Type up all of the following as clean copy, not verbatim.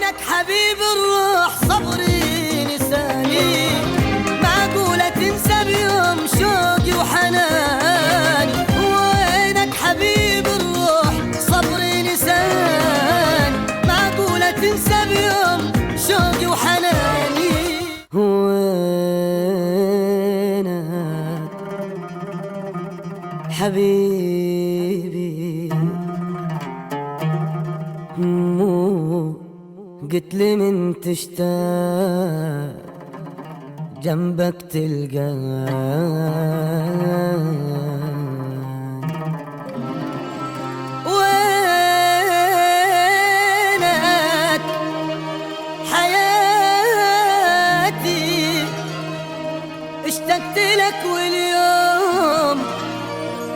وينك حبيب الروح صبري نساني، معقولة تنسى بيوم شوقي وحناني. وينك حبيب الروح صبري نساني، معقولة تنسى بيوم شوقي وحناني. وينك حبيبي قلت لي من تشتاق جنبك تلقاني. وينك حياتي اشتقت لك واليوم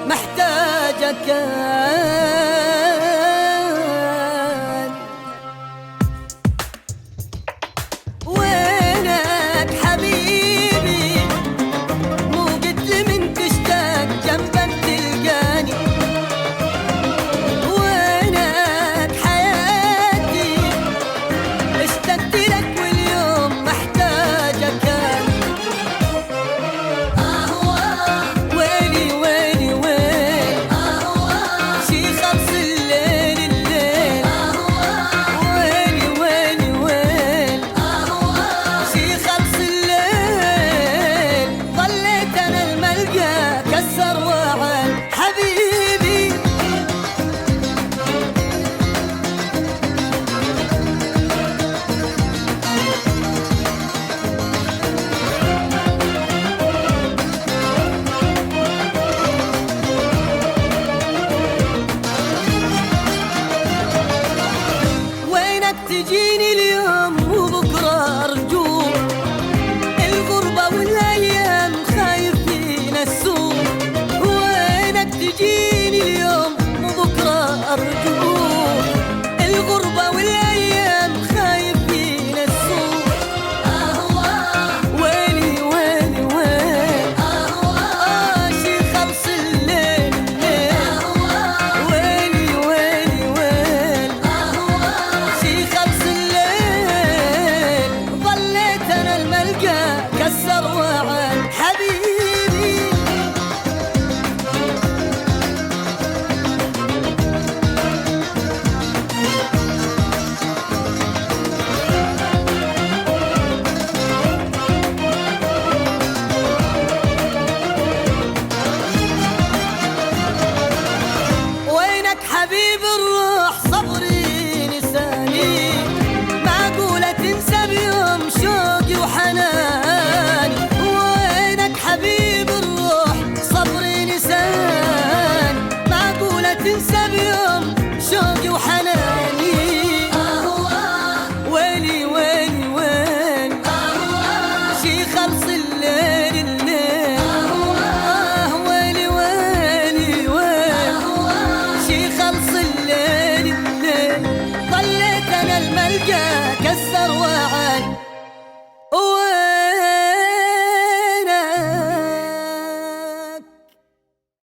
محتاجك. تجيني اليوم وبكرة أرجوك، الغربة والأيام خايفين السوق. وينك تجيني اليوم وبكرة أرجوك، الغربة والأيام خايفين السوق. ويلي ويلي ويلي شي خلص الليل الليل. ويلي ويلي ويلي شي خلص الليل، ظليت أنا الملقى كسر وعد حبيبي. وينك حبيب الروح صبري نساني، معقولة تنسى بيوم شوقي وحناني. وينك حبيب الروح صبري نساني، معقولة تنسى بيوم شوقي وحناني. ويلي ويلي ويلي شي خلص الليل الليل. ويلي ويلي ويلي شي خلص الليل الليل، ظليت أنا الملقى كسر وعد